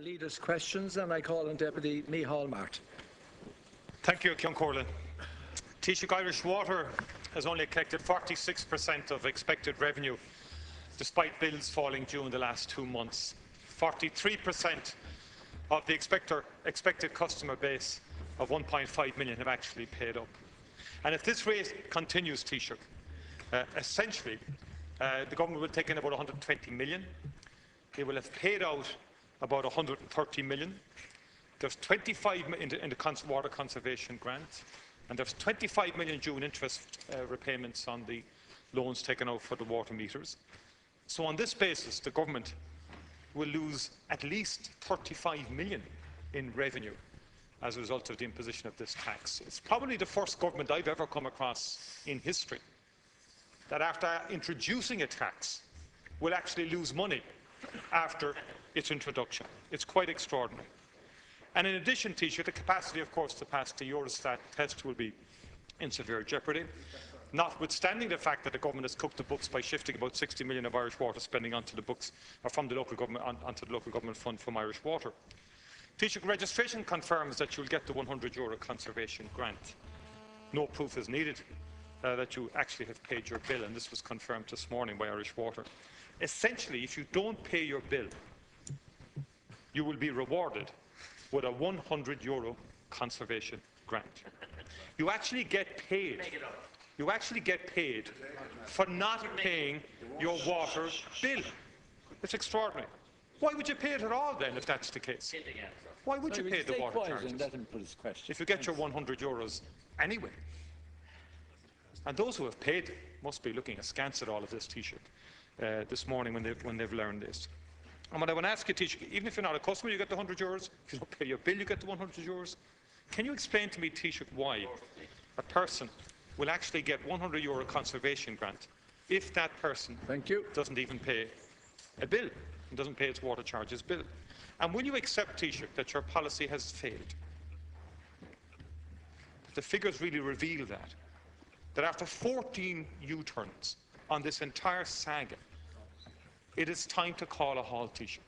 Leaders' questions, and I call on Deputy Micheál Martin. Thank you, Ceann Comhairle. Taoiseach, Irish Water has only collected 46% of expected revenue, despite bills falling due in the last 2 months. 43% of the expected customer base of 1.5 million have actually paid up. And if this rate continues, Taoiseach, essentially the government will take in about 120 million. They will have paid out about 130 million. There's 25 million in the water conservation grant, and there's 25 million due in interest repayments on the loans taken out for the water meters. So on this basis, the government will lose at least 35 million in revenue as a result of the imposition of this tax. It's probably the first government I've ever come across in history that after introducing a tax will actually lose money after its introduction. It's quite extraordinary. And in addition, Taoiseach, the capacity, of course, to pass the Eurostat test will be in severe jeopardy, notwithstanding the fact that the government has cooked the books by shifting about 60 million of Irish water spending onto the books, or from the local government onto the local government fund from Irish Water. Taoiseach, registration confirms that you'll get the €100 conservation grant. No proof is needed that you actually have paid your bill, and this was confirmed this morning by Irish Water. Essentially, if you don't pay your bill, you will be rewarded with a €100 conservation grant. You actually get paid. You actually get paid for not paying your water bill. It's extraordinary. Why would you pay it at all then, if that's the case? Why would you pay the water charges if you get your €100 anyway? And those who have paid must be looking askance at all of this, Taoiseach, this morning when they've learned this. And what I want to ask you, Taoiseach, even if you're not a customer, you get the €100. If you don't pay your bill, you get the €100. Can you explain to me, Taoiseach, why a person will actually get €100 conservation grant if that person doesn't even pay a bill and doesn't pay its water charges bill? And will you accept, Taoiseach, that your policy has failed? The figures really reveal that after 14 U-turns on this entire saga, it is time to call a halt, Taoiseach.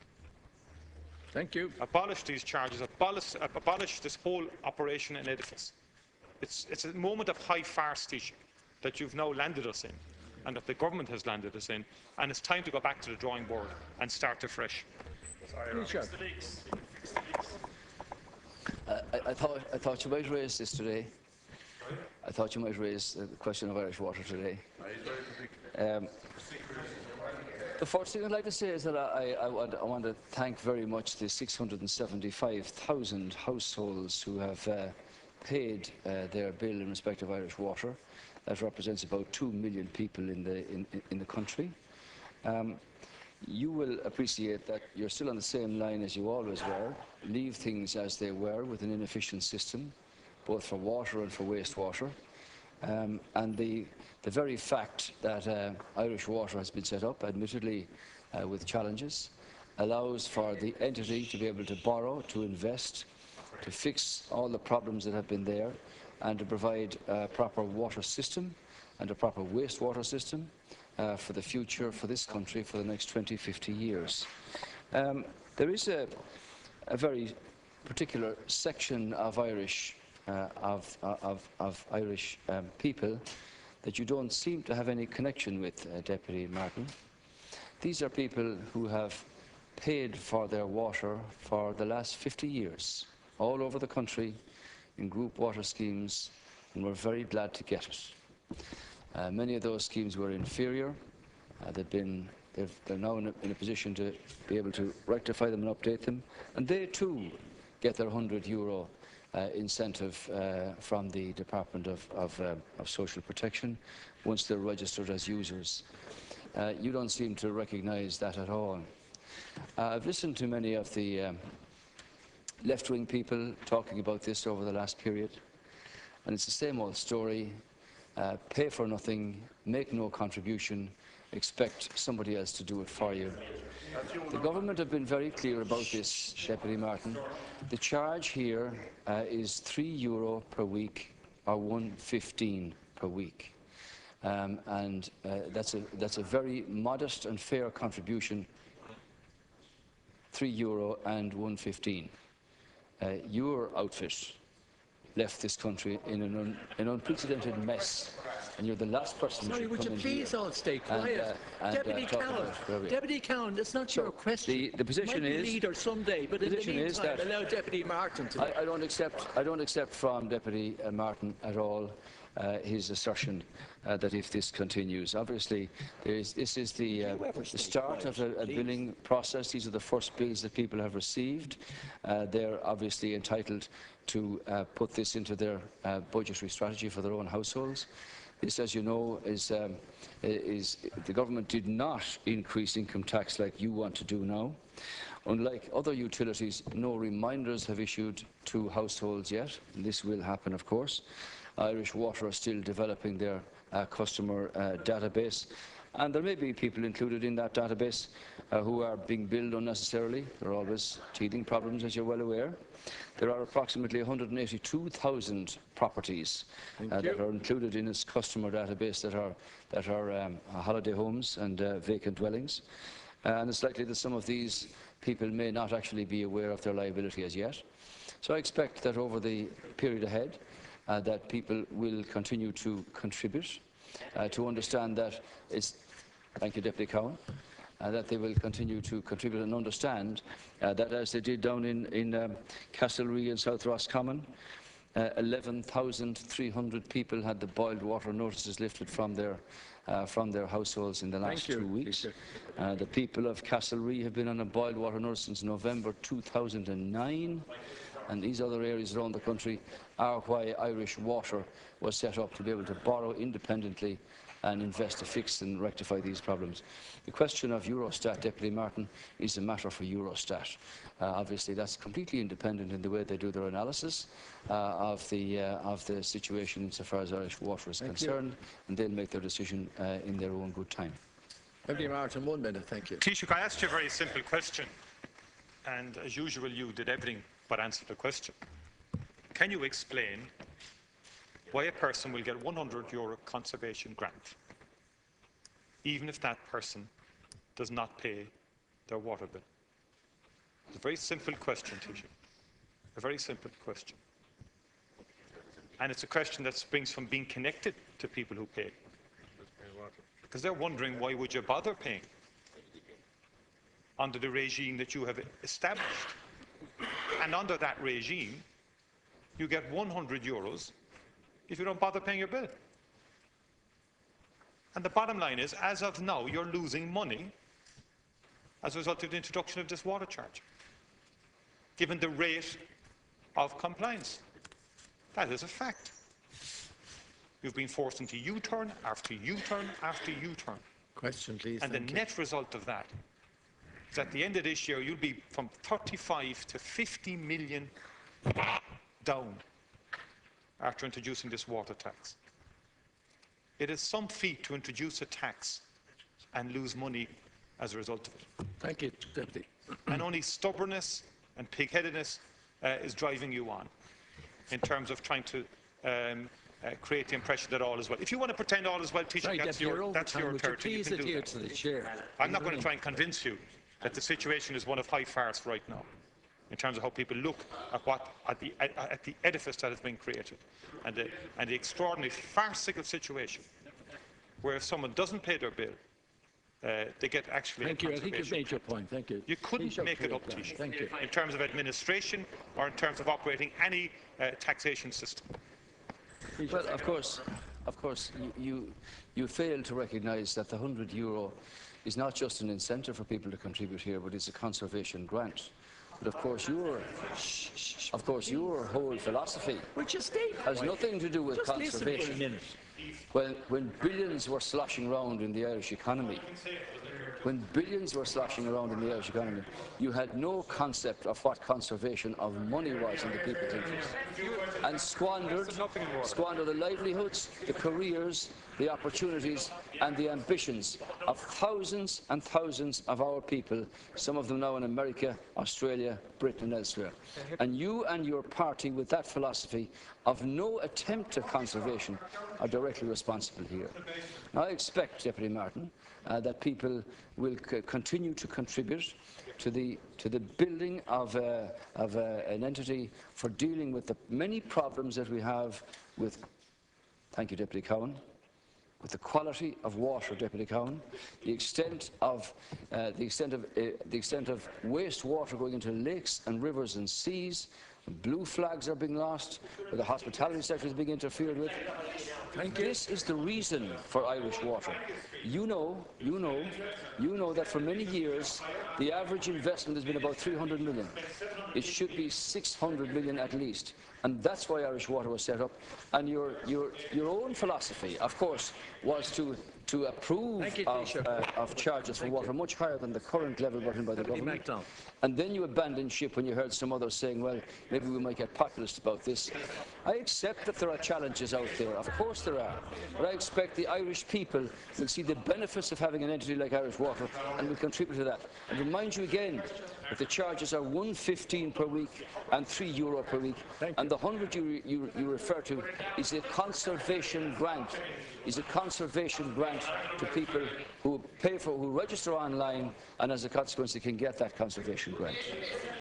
Thank you. Abolish these charges, abolish this whole operation and edifice. It's a moment of high farce, Taoiseach, that you've now landed us in, and that the government has landed us in, and it's time to go back to the drawing board and start afresh. I thought you might raise this today. I thought you might raise the question of Irish Water today. The first thing I'd like to say is that I want to thank very much the 675,000 households who have paid their bill in respect of Irish Water. That represents about 2 million people in the country. You will appreciate that you're still on the same line as you always were. Leave things as they were with an inefficient system, both for water and for wastewater. And the very fact that Irish Water has been set up, admittedly with challenges, allows for the entity to be able to borrow, to invest, to fix all the problems that have been there, and to provide a proper water system and a proper wastewater system for the future, for this country, for the next 20, 50 years. There is a very particular section of Irish people that you don't seem to have any connection with, Deputy Martin. These are people who have paid for their water for the last 50 years, all over the country, in group water schemes, and we're very glad to get it. Many of those schemes were inferior. They're now in a position to be able to rectify them and update them, and they too get their €100 incentive from the Department of Social Protection once they're registered as users. You don't seem to recognise that at all. I've listened to many of the left-wing people talking about this over the last period, and it's the same old story. Pay for nothing, make no contribution, expect somebody else to do it for you. The government have been very clear about this, Deputy Martin. The charge here is €3 per week, or $1.15 per week. And that's a very modest and fair contribution €3 and 1.15. Your outfit left this country in an unprecedented mess, and you're the last person Sorry, who would should you come in please here all stay and, quiet? Deputy talk Cowan, about where we are. Deputy Cowan, that's not your question. the position you might is- be leader someday, but in the position is meantime, that- allow Deputy Martin to. I don't accept from Deputy Martin at all his assertion that if this continues. Obviously, this is the start of a billing process. These are the first bills that people have received. They're obviously entitled to put this into their budgetary strategy for their own households. This, as you know, is the government did not increase income tax like you want to do now. Unlike other utilities, no reminders have issued to households yet. This will happen, of course. Irish Water are still developing their customer database, and there may be people included in that database who are being billed unnecessarily. There are always teething problems, as you're well aware. There are approximately 182,000 properties that are included in its customer database that are holiday homes and vacant dwellings. And it's likely that some of these people may not actually be aware of their liability as yet. So I expect that over the period ahead, that people will continue to contribute, to understand that it's... Thank you, Deputy Cowan. That they will continue to contribute and understand that, as they did down in Castlereagh and South Roscommon, 11,300 people had the boiled water notices lifted from their households in the last 2 weeks. The people of Castlereagh have been on a boiled water notice since November 2009. And these other areas around the country are why Irish Water was set up, to be able to borrow independently and invest to fix and rectify these problems. The question of Eurostat, Deputy Martin, is a matter for Eurostat. Obviously, that's completely independent in the way they do their analysis of the situation insofar as Irish Water is concerned, and they'll make their decision in their own good time. Deputy Martin, 1 minute, thank you. Taoiseach, I asked you a very simple question, and as usual, you did everything but answer the question. Can you explain why a person will get €100 conservation grant, even if that person does not pay their water bill? It's a very simple question, Taoiseach. A very simple question. And it's a question that springs from being connected to people who pay. Because they're wondering, why would you bother paying under the regime that you have established? And under that regime, you get €100 if you don't bother paying your bill. And the bottom line is, as of now, you're losing money as a result of the introduction of this water charge, given the rate of compliance. That is a fact. You've been forced into U-turn after U-turn after U-turn. Question, please. And the net result of that is, at the end of this year, you'll be from 35 to 50 million down after introducing this water tax. It is some feat to introduce a tax and lose money as a result of it. Thank you, Deputy. And only stubbornness and pig-headedness is driving you on in terms of trying to create the impression that all is well. If you want to pretend all is well, Taoiseach, that's your territory. Please adhere to the chair. I'm not going to try and convince you that the situation is one of high farce right now, in terms of how people look at the edifice that has been created, and the extraordinary farcical situation where if someone doesn't pay their bill, they get actually. Thank you. I think you've made your point. Thank you. You couldn't make it up, Taoiseach. Thank you. In terms of administration or in terms of operating any taxation system. Well, of course, you fail to recognise that the €100 is not just an incentive for people to contribute here, but it's a conservation grant. But of course, your whole philosophy has nothing to do with conservation. When billions were sloshing around in the Irish economy, you had no concept of what conservation of money was in the people's interest, and squandered the livelihoods, the careers, the opportunities and the ambitions of thousands and thousands of our people, some of them now in America, Australia, Britain and elsewhere. And you and your party, with that philosophy of no attempt at conservation, are directly responsible here. Now, I expect, Deputy Martin, that people will continue to contribute to the building of an entity for dealing with the many problems that we have with, thank you, Deputy Cowan, with the quality of water, Deputy Cowan, the extent of wastewater going into lakes and rivers and seas. Blue flags are being lost, where the hospitality sector is being interfered with. This is the reason for Irish Water. You know that for many years the average investment has been about 300 million. It should be 600 million at least. And that's why Irish Water was set up. And your own philosophy, of course, was to approve of charges for water much higher than the current level brought in by the government. And then you abandoned ship when you heard some others saying, well, maybe we might get populist about this. I accept that there are challenges out there. Of course there are. But I expect the Irish people will see the benefits of having an entity like Irish Water and will contribute to that. And remind you again that the charges are €1.15 per week and €3 per week. And the 100 you refer to is a conservation grant. Is a conservation grant to people who register online, and as a consequence they can get that conservation grant.